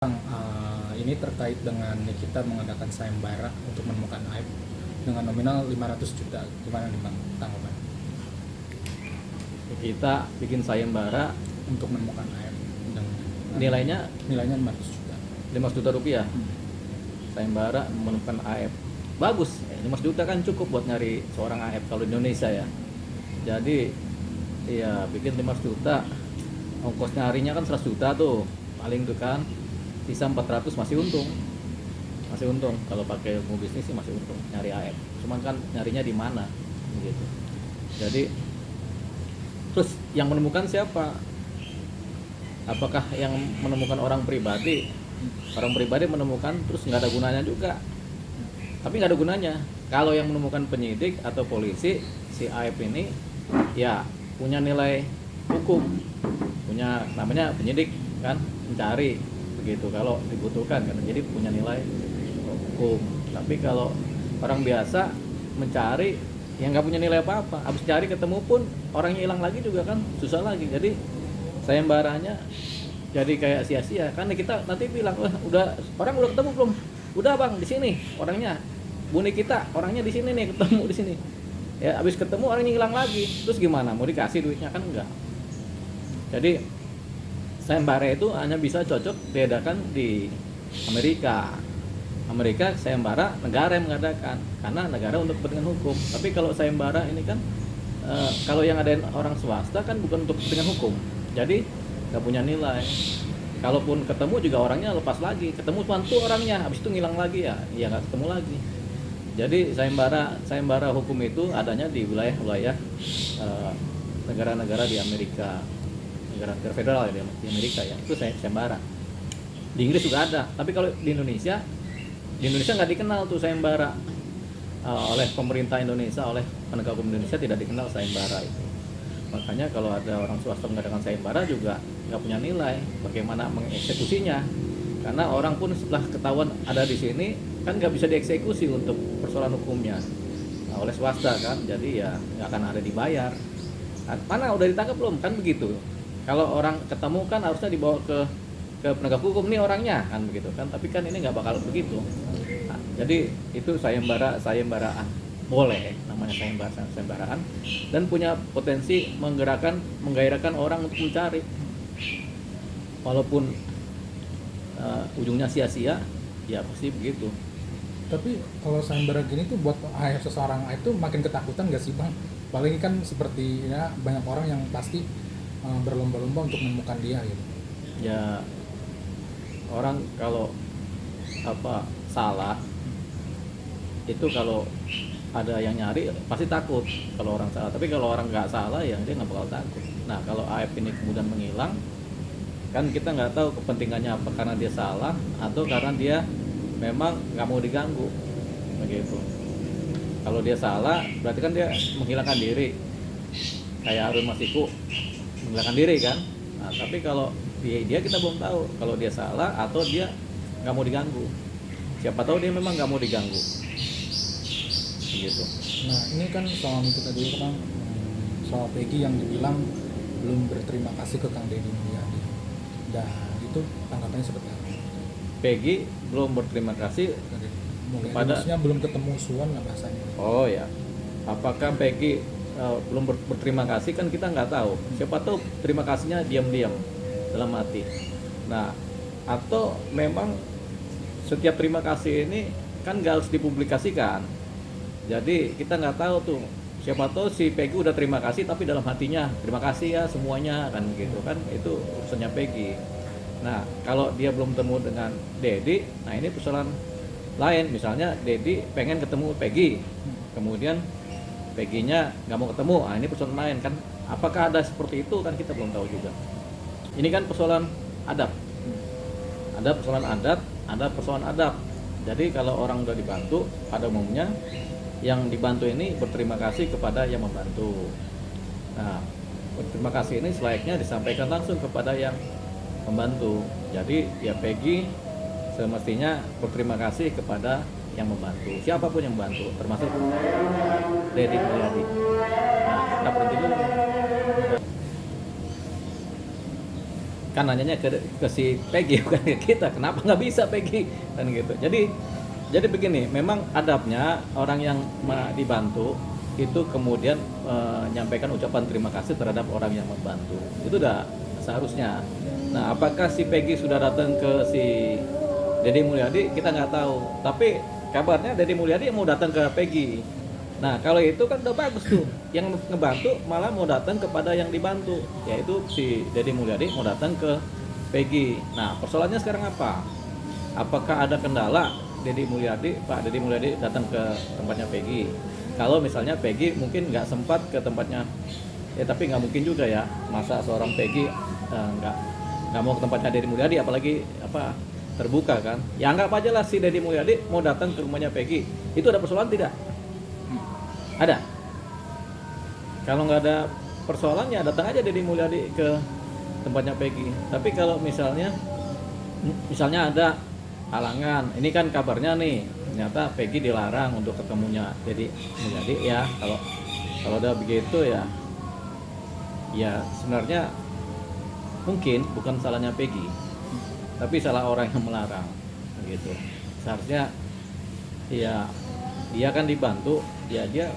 Ini terkait dengan kita mengadakan sayembara untuk menemukan aib dengan nominal 500 juta. Gimana nih Bang tanggapan? Kita bikin sayembara Untuk menemukan aib dengan nilainya 500 juta. 5 juta rupiah. Sayembara menemukan AF. Bagus, 5 juta kan cukup buat nyari seorang AF kalau di Indonesia ya. Jadi ya bikin 5 juta. Ongkos nyarinya kan 100 juta tuh. Paling tuh kan sisa 400 masih untung. Masih untung kalau pakai ilmu bisnis sih masih untung nyari AF. Cuman kan nyarinya di mana gitu. Jadi terus yang menemukan siapa? Apakah yang menemukan orang pribadi? Orang pribadi menemukan terus nggak ada gunanya juga. Tapi nggak ada gunanya. Kalau yang menemukan penyidik atau polisi, si AF ini ya punya nilai hukum, punya namanya penyidik kan, mencari begitu kalau dibutuhkan kan, jadi punya nilai hukum. Tapi kalau orang biasa mencari yang nggak punya nilai apa-apa, habis cari ketemu pun orangnya hilang lagi juga kan, susah lagi. Jadi sayembaranya jadi kayak sia-sia kan. Kita nanti bilang, wah udah orang udah ketemu belum? Udah bang, di sini orangnya, buni kita orangnya di sini nih, ketemu di sini. Ya habis ketemu orangnya hilang lagi, terus gimana? Mau dikasih duitnya kan enggak. Jadi sayembara itu hanya bisa cocok diadakan di Amerika. Amerika sayembara negara yang mengadakan, karena negara untuk kepentingan hukum. Tapi kalau sayembara ini kan kalau yang ada orang swasta kan bukan untuk kepentingan hukum, jadi nggak punya nilai. Kalaupun ketemu juga orangnya lepas lagi, ketemu tuh orangnya, habis itu ngilang lagi ya nggak ketemu lagi. Jadi sayembara hukum itu adanya di wilayah-wilayah negara-negara di Amerika, negara-negara federal ya di Amerika ya, itu sayembara. Di Inggris juga ada, tapi kalau di Indonesia nggak dikenal tuh sayembara oleh pemerintah Indonesia, oleh penegak hukum Indonesia tidak dikenal sayembara itu. Makanya kalau ada orang swasta mengadakan sayembara juga nggak punya nilai. Bagaimana mengeksekusinya? Karena orang pun setelah ketahuan ada di sini kan nggak bisa dieksekusi untuk persoalan hukumnya oleh swasta kan. Jadi ya nggak akan ada dibayar. Mana udah ditangkap belum? Kan begitu. Kalau orang ketemu kan harusnya dibawa ke penegak hukum nih orangnya kan begitu kan. Tapi kan ini nggak bakal begitu. Nah, jadi itu sayembaraan boleh, namanya sayembaraan, dan punya potensi menggairahkan orang untuk mencari, walaupun ujungnya sia-sia ya pasti begitu. Tapi kalau sayembara gini tuh buat seseorang itu makin ketakutan nggak sih Bang? Paling kan seperti ya banyak orang yang pasti berlomba-lomba untuk menemukan dia gitu. Ya orang kalau salah itu, kalau ada yang nyari pasti takut kalau orang salah. Tapi kalau orang nggak salah ya dia nggak bakal takut. Nah kalau AF ini kemudian menghilang kan kita nggak tahu kepentingannya apa, karena dia salah atau karena dia memang nggak mau diganggu begitu. Kalau dia salah berarti kan dia menghilangkan diri, kayak Harun Masiku menghilangkan diri kan. Nah, tapi kalau dia kita belum tahu kalau dia salah atau dia nggak mau diganggu. Siapa tahu dia memang nggak mau diganggu gitu. Nah ini kan soal itu tadi kan soal Peggy yang dibilang belum berterima kasih ke Kang Deddy Mulyadi. Dan itu tanggapannya seperti apa? Peggy belum berterima kasih kepada, maksudnya belum ketemu Suwan lah bahasanya. Oh ya, apakah Peggy belum berterima kasih kan kita nggak tahu. Siapa tahu terima kasihnya diam-diam dalam hati. Nah, atau memang setiap terima kasih ini kan nggak harus dipublikasikan. Jadi kita nggak tahu tuh, siapa tahu si Peggy udah terima kasih tapi dalam hatinya terima kasih ya semuanya kan gitu kan, itu urusannya Peggy. Nah kalau dia belum temu dengan Deddy, nah ini persoalan lain. Misalnya Deddy pengen ketemu Peggy, kemudian Peggy-nya nggak mau ketemu, nah ini persoalan lain kan. Apakah ada seperti itu kan kita belum tahu juga. Ini kan persoalan adat, ada persoalan adat, ada persoalan adab. Jadi kalau orang udah dibantu, pada umumnya yang dibantu ini berterima kasih kepada yang membantu. Nah, berterima kasih ini selayaknya disampaikan langsung kepada yang membantu. Jadi ya Peggy semestinya berterima kasih kepada yang membantu, siapapun yang membantu, termasuk Deddy Mulyadi. Nah, kita berhenti dulu. kan nanyanya ke si Peggy bukan ke kita, kenapa nggak bisa Peggy kan gitu. Jadi begini, memang adabnya orang yang dibantu itu kemudian menyampaikan ucapan terima kasih terhadap orang yang membantu, itu udah seharusnya. Nah, apakah si Peggy sudah datang ke si Deddy Mulyadi, kita nggak tahu, tapi kabarnya Deddy Mulyadi mau datang ke Peggy. Nah, kalau itu kan udah bagus tuh. Yang ngebantu malah mau datang kepada yang dibantu, yaitu si Deddy Mulyadi mau datang ke Peggy. Nah, persoalannya sekarang apa? Apakah ada kendala Pak Deddy Mulyadi datang ke tempatnya Peggy? Kalau misalnya Peggy mungkin nggak sempat ke tempatnya, ya tapi nggak mungkin juga ya, masa seorang Peggy nggak mau ke tempatnya Deddy Mulyadi, apalagi terbuka kan? Ya anggap aja lah si Deddy Mulyadi mau datang ke rumahnya Peggy. Itu ada persoalan tidak? Ada. Kalau nggak ada persoalannya, datang aja Deddy Mulyadi ke tempatnya Peggy. Tapi kalau misalnya ada halangan, ini kan kabarnya nih, ternyata Peggy dilarang untuk ketemunya Deddy Mulyadi ya. Kalau udah begitu ya sebenarnya mungkin bukan salahnya Peggy, tapi salah orang yang melarang, gitu. Seharusnya ya dia kan dibantu, ya dia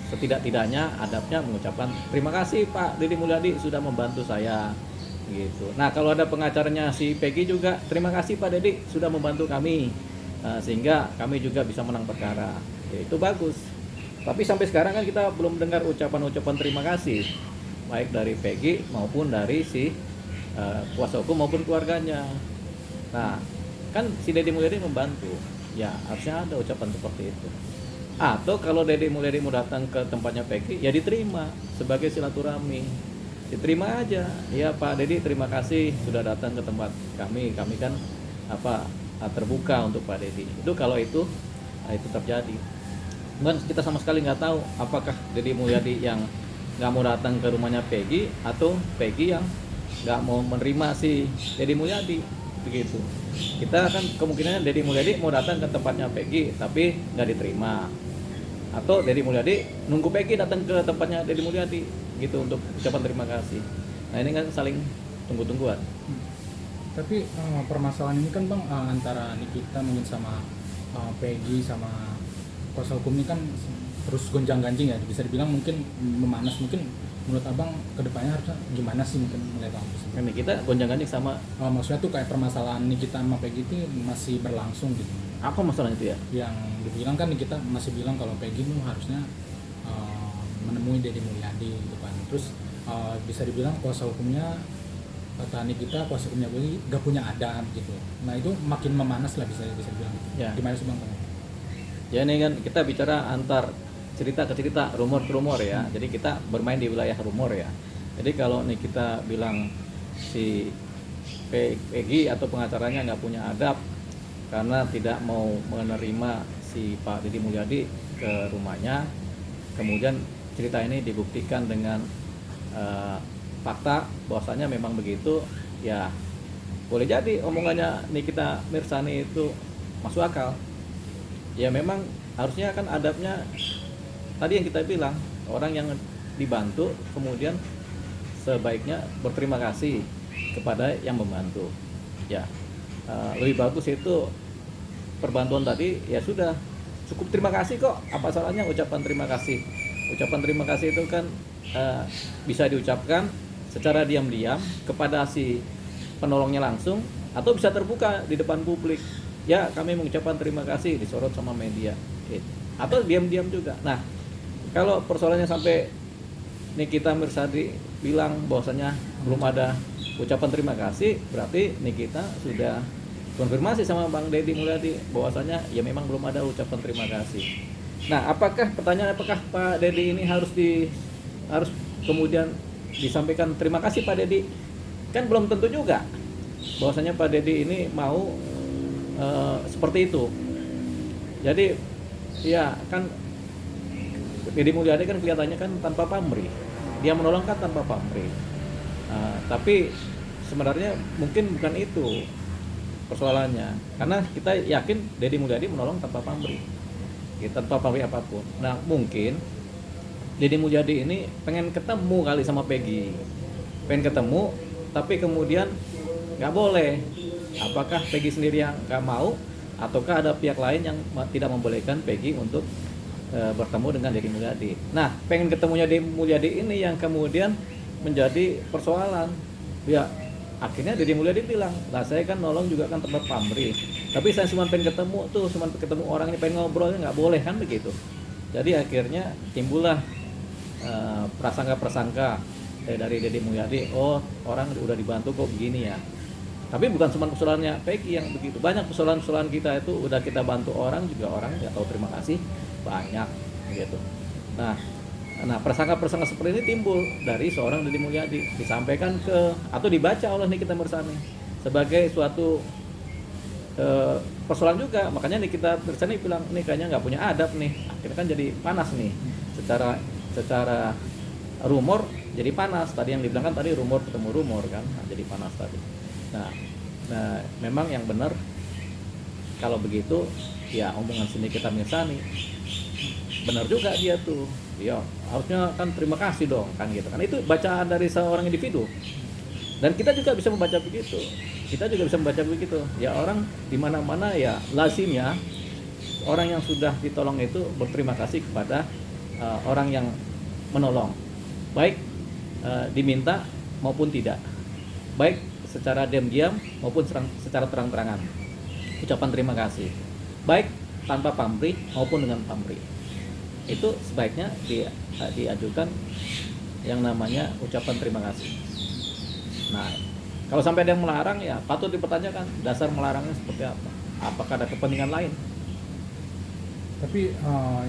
setidak-tidaknya adabnya mengucapkan terima kasih Pak Deddy Mulyadi sudah membantu saya, gitu. Nah, kalau ada pengacaranya si Peggy juga, terima kasih Pak Deddy sudah membantu kami, sehingga kami juga bisa menang perkara, ya, itu bagus. Tapi sampai sekarang kan kita belum dengar ucapan-ucapan terima kasih, baik dari Peggy maupun dari si kuasa hukum maupun keluarganya. Nah, kan si Deddy Mulyadi membantu, ya harusnya ada ucapan seperti itu. Atau kalau Deddy Mulyadi mau datang ke tempatnya Peggy, ya diterima sebagai silaturahmi, diterima aja. Ya Pak Deddy, terima kasih sudah datang ke tempat kami kan terbuka untuk Pak Deddy. Itu kalau itu terjadi. Dan kita sama sekali nggak tahu apakah Deddy Mulyadi yang nggak mau datang ke rumahnya Peggy atau Peggy yang nggak mau menerima si Deddy Mulyadi, begitu. Kita kan kemungkinan Deddy Mulyadi mau datang ke tempatnya Peggy tapi nggak diterima, atau Deddy Mulyadi nunggu Peggy datang ke tempatnya Deddy Mulyadi, gitu, untuk ucapan terima kasih. Nah, ini kan saling tunggu-tungguan. Tapi permasalahan ini kan Bang, antara Nikita mungkin sama Peggy sama kuasa hukum ini kan terus gonjang-ganjing ya, bisa dibilang mungkin memanas. Mungkin menurut Abang kedepannya harusnya gimana sih mungkin melihat kampus ini? Ini kita gonjang-ganjing sama Maksudnya tuh kayak permasalahan Nikita sama Peggy itu masih berlangsung gitu. apa masalahnya itu ya? Yang dibilang kan Nikita masih bilang kalau Peggy tuh harusnya menemui Deddy Mulyadi gitu kan. Terus bisa dibilang kuasa hukumnya, kata Nikita, kuasa hukumnya Peggy gak punya adab gitu. Nah itu makin memanas lah bisa dibilang gitu. Ya. Gimana sih Bang? Ya, ini kan kita bicara antar cerita ke cerita, rumor ke rumor ya. Jadi kita bermain di wilayah rumor ya. Jadi kalau nih kita bilang si Peggy atau pengacaranya nggak punya adab karena tidak mau menerima si Pak Deddy Mulyadi ke rumahnya, kemudian cerita ini dibuktikan dengan fakta bahwasanya memang begitu, ya boleh jadi omongannya Nikita Mirzani itu masuk akal. Ya memang harusnya kan adabnya tadi yang kita bilang, orang yang dibantu kemudian sebaiknya berterima kasih kepada yang membantu. Ya lebih bagus itu perbantuan tadi, ya sudah cukup terima kasih kok, apa salahnya ucapan terima kasih. Ucapan terima kasih itu kan bisa diucapkan secara diam-diam kepada si penolongnya langsung, atau bisa terbuka di depan publik. Ya kami mengucapkan terima kasih, disorot sama media, atau diam-diam juga. Nah, kalau persoalannya sampai Nikita Mirzani bilang bahwasanya belum ada ucapan terima kasih, berarti Nikita sudah konfirmasi sama Bang Deddy Mulyadi bahwasanya ya memang belum ada ucapan terima kasih. Nah, apakah Pak Deddy ini harus kemudian disampaikan terima kasih Pak Deddy? Kan belum tentu juga bahwasanya Pak Deddy ini mau seperti itu. Jadi ya kan Deddy Mulyadi kan kelihatannya kan tanpa pamrih, dia menolong kan tanpa pamrih. Tapi sebenarnya mungkin bukan itu persoalannya, karena kita yakin Deddy Mulyadi menolong tanpa pamrih, tanpa pamrih apapun. Nah, mungkin Deddy Mulyadi ini pengen ketemu kali sama Peggy, pengen ketemu tapi kemudian nggak boleh. Apakah Peggy sendiri yang nggak mau, ataukah ada pihak lain yang tidak membolehkan Peggy untuk bertemu dengan Deddy Mulyadi? Nah, pengen ketemunya Deddy Mulyadi ini yang kemudian menjadi persoalan. Ya, akhirnya Deddy Mulyadi bilang, lah saya kan nolong juga kan tempat pamrih, tapi saya cuma pengen ketemu tuh, cuma ketemu orang ini, pengen ngobrolnya, nggak boleh kan begitu. Jadi akhirnya timbullah prasangka-prasangka dari Deddy Mulyadi, oh orang udah dibantu kok begini ya. Tapi bukan cuma persoalannya Peggy yang begitu, banyak persoalan-persoalan kita itu udah kita bantu orang juga orang nggak tahu terima kasih, banyak gitu. Nah prasangka-prasangka seperti ini timbul dari seorang Deddy Mulyadi, disampaikan ke atau dibaca oleh Nikita Mirzani sebagai suatu persoalan juga. Makanya Nikita Mirzani bilang, ini kayaknya nggak punya adab nih. Akhirnya kan jadi panas nih, secara rumor jadi panas. Tadi yang dibilang kan tadi rumor ketemu rumor kan, nah, jadi panas tadi. Nah, memang yang benar kalau begitu ya omongan si Nikita Mirzani benar juga dia tuh. Ya harusnya kan terima kasih dong kan gitu kan. Itu bacaan dari seorang individu. Dan kita juga bisa membaca begitu. Ya orang di mana-mana ya lazimnya orang yang sudah ditolong itu berterima kasih kepada orang yang menolong. Baik diminta maupun tidak. Baik secara diam-diam maupun secara terang-terangan. Ucapan terima kasih. Baik tanpa pamrih maupun dengan pamrih. Itu sebaiknya diajukan yang namanya ucapan terima kasih. Nah, kalau sampai ada yang melarang ya patut dipertanyakan dasar melarangnya seperti apa. Apakah ada kepentingan lain? Tapi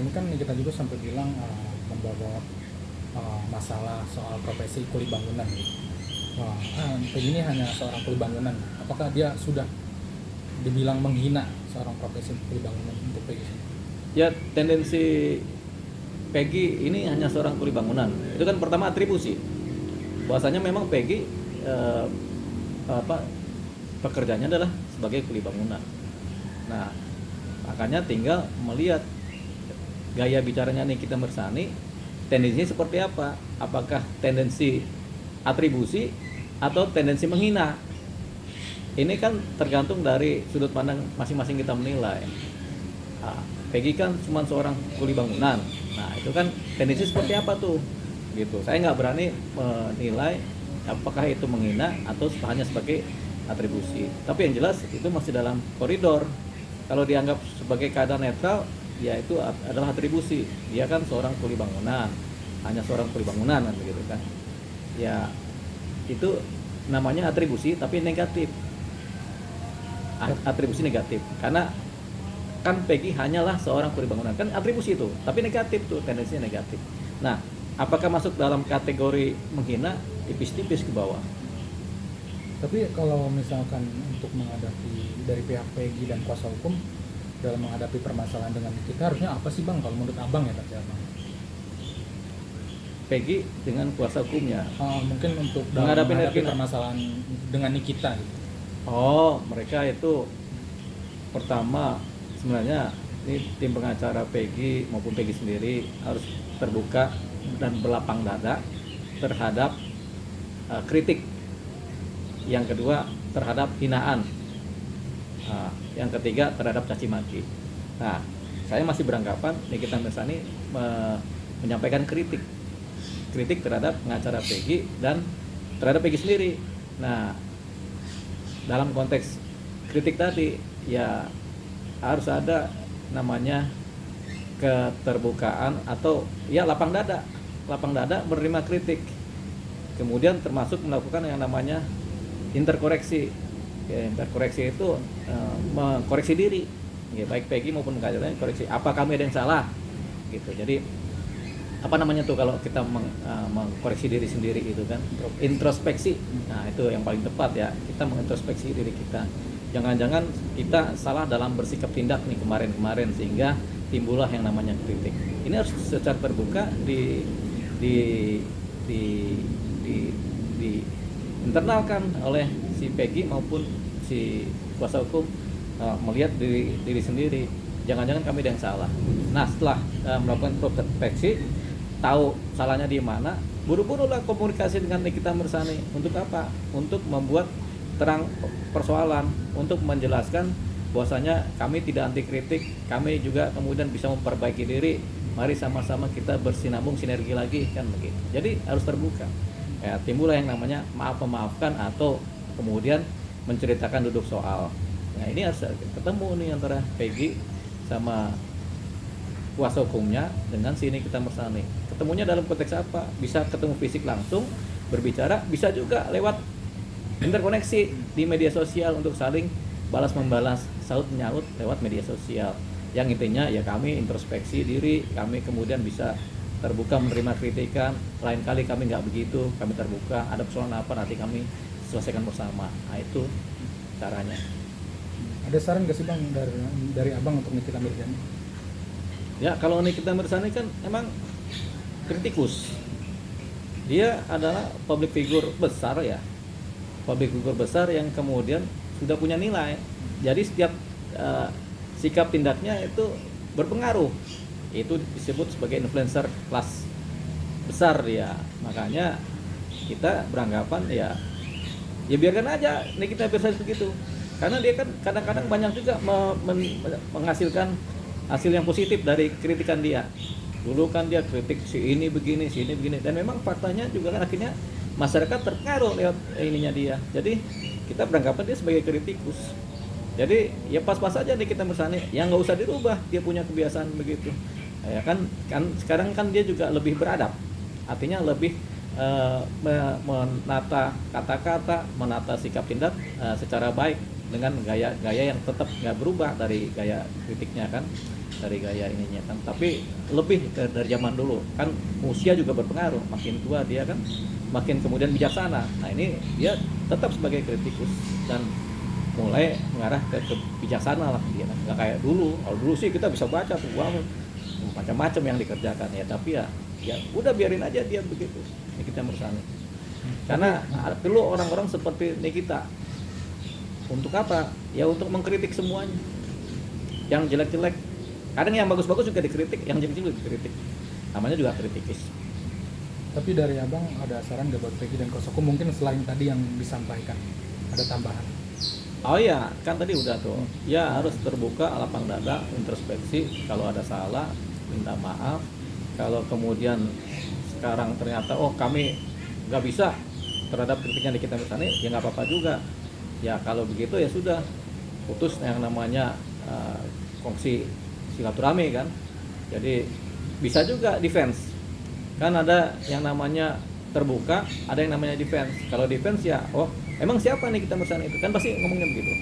ini kan kita juga sampai bilang membawa masalah soal profesi kuli bangunan gitu. Peggy ini hanya seorang kuli bangunan. Apakah dia sudah dibilang menghina seorang profesi kuli bangunan untuk Peggy? Ya, tendensi Peggy ini hanya seorang kuli bangunan. Itu kan pertama atribusi. Bahwasanya memang Peggy pekerjaannya adalah sebagai kuli bangunan. Nah, makanya tinggal melihat gaya bicaranya Nikita Mirzani, tendensinya seperti apa? Apakah tendensi atribusi atau tendensi menghina? Ini kan tergantung dari sudut pandang masing-masing kita menilai. Peggy kan cuma seorang kuli bangunan. Nah, itu kan tendensi seperti apa tuh? Gitu. Saya nggak berani menilai apakah itu menghina atau hanya sebagai atribusi. Tapi yang jelas itu masih dalam koridor. Kalau dianggap sebagai keadaan netral, ya itu adalah atribusi. Dia kan seorang kuli bangunan, hanya seorang kuli bangunan kan begitu kan. Ya itu namanya atribusi tapi negatif. Atribusi negatif karena kan Peggy hanyalah seorang kuli bangunan, kan atribusi itu tapi negatif tuh, tendensinya negatif. Nah, apakah masuk dalam kategori menghina? Tipis-tipis ke bawah. Tapi kalau misalkan untuk menghadapi dari pihak Peggy dan kuasa hukum dalam menghadapi permasalahan dengan kita, harusnya apa sih Bang kalau menurut Abang ya tadi Abang? Peggy dengan kuasa hukumnya mungkin untuk menghadapi permasalahan dengan Nikita gitu. Oh, mereka itu pertama sebenarnya ini tim pengacara Peggy maupun Peggy sendiri harus terbuka dan berlapang dada terhadap kritik. Yang kedua terhadap hinaan. Yang ketiga terhadap caci maki. Nah, saya masih beranggapan Nikita Mirzani menyampaikan kritik terhadap pengacara Peggy dan terhadap Peggy sendiri. Nah, dalam konteks kritik tadi ya harus ada namanya keterbukaan atau ya lapang dada menerima kritik. Kemudian termasuk melakukan yang namanya interkoreksi. Ya, interkoreksi itu mengkoreksi diri. Ya, baik Peggy maupun pengacaranya koreksi. Apa kami ada yang salah? Gitu. Jadi apa namanya tuh kalau kita mengkoreksi diri sendiri itu kan, introspeksi. Nah, itu yang paling tepat ya, kita mengintrospeksi diri kita. Jangan-jangan kita salah dalam bersikap tindak nih kemarin sehingga timbullah yang namanya kritik. Ini harus secara terbuka di internalkan oleh si Peggy maupun si kuasa hukum, melihat diri sendiri. Jangan-jangan kami ada yang salah. Nah, setelah melakukan introspeksi, tahu salahnya di mana, buru-burulah komunikasi dengan Nikita Mirzani. Untuk apa? Untuk membuat terang persoalan, untuk menjelaskan bahwasanya kami tidak anti kritik, kami juga kemudian bisa memperbaiki diri. Mari sama-sama kita bersinambung sinergi lagi, kan begitu. Jadi harus terbuka. Ya, timbullah yang namanya maaf memaafkan atau kemudian menceritakan duduk soal. Nah, ini harus ketemu nih antara Peggy sama kuasa hukumnya dengan si Nikita Mirzani. Ketemunya dalam konteks apa? Bisa ketemu fisik langsung berbicara, bisa juga lewat interkoneksi di media sosial untuk saling balas membalas, saut menyaut lewat media sosial. Yang intinya ya kami introspeksi diri, kami kemudian bisa terbuka menerima kritikan. Lain kali kami nggak begitu, kami terbuka. Ada persoalan apa nanti kami selesaikan bersama. Nah itu caranya. Ada saran nggak sih bang dari abang untuk Nikita Mirzani? Ya kalau Nikita Mirzani kan emang kritikus. Dia adalah public figure besar ya, public figure besar yang kemudian sudah punya nilai. Jadi setiap sikap tindaknya itu berpengaruh. Itu disebut sebagai influencer kelas besar ya. Makanya kita beranggapan ya biarkan aja Nikita Mirzani begitu. Karena dia kan kadang-kadang banyak juga menghasilkan hasil yang positif dari kritikan dia. Dulu kan dia kritik si ini begini, dan memang faktanya juga kan akhirnya masyarakat terpengaruh lewat ininya dia. Jadi kita beranggapan dia sebagai kritikus. Jadi ya pas-pas aja Nikita Mirzani, yang nggak usah dirubah, dia punya kebiasaan begitu. Ya kan sekarang kan dia juga lebih beradab, artinya lebih menata kata-kata, menata sikap tindak secara baik dengan gaya yang tetap nggak berubah dari gaya kritiknya kan, dari gaya ininya kan, tapi lebih dari zaman dulu kan. Usia juga berpengaruh, makin tua dia kan makin kemudian bijaksana. Nah ini dia tetap sebagai kritikus dan mulai mengarah ke bijaksana lah dia kan. Nggak kayak dulu. Kalau dulu sih kita bisa baca tuh wah, macam-macam yang dikerjakan ya, tapi ya udah biarin aja dia begitu Nikita Mirzani. Karena perlu orang-orang seperti Nikita. Untuk apa? Ya untuk mengkritik semuanya. Yang jelek-jelek, kadang yang bagus-bagus juga dikritik, yang jelek-jelek juga dikritik. Namanya juga kritikis. Tapi dari abang ada saran nggak buat Peggy dan kuasa hukum mungkin selain tadi yang disampaikan? Ada tambahan? Oh iya, kan tadi udah tuh. Ya harus terbuka, lapang dada, introspeksi. Kalau ada salah, minta maaf. Kalau kemudian sekarang ternyata kami nggak bisa terhadap kritiknya Nikita Mirzani, ya nggak apa-apa juga. Ya kalau begitu ya sudah, putus yang namanya kongsi silaturahmi kan. Jadi bisa juga defense. Kan ada yang namanya terbuka, ada yang namanya defense. Kalau defense ya, emang siapa Nikita Mirzani itu? Kan pasti ngomongnya begitu.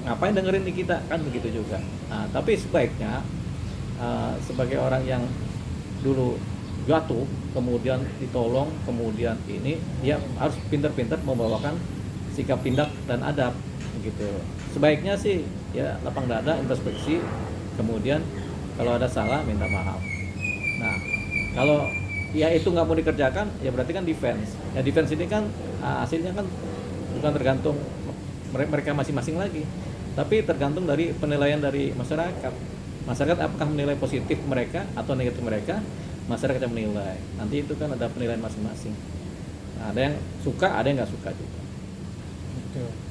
Ngapain dengerin Nikita? Kan begitu juga. Nah, tapi sebaiknya sebagai orang yang dulu jatuh, kemudian ditolong, kemudian ini, dia harus pintar-pintar membawakan sikap tindak dan adab begitu. Sebaiknya sih ya lapang dada, introspeksi, kemudian kalau ada salah minta maaf. Nah, kalau ya itu nggak mau dikerjakan ya berarti kan defense. Ya defense ini kan hasilnya kan bukan tergantung mereka masing-masing lagi, tapi tergantung dari penilaian dari masyarakat. Masyarakat apakah menilai positif mereka atau negatif mereka? Masyarakat yang menilai. Nanti itu kan ada penilaian masing-masing. Nah, ada yang suka, ada yang nggak suka juga. Oke.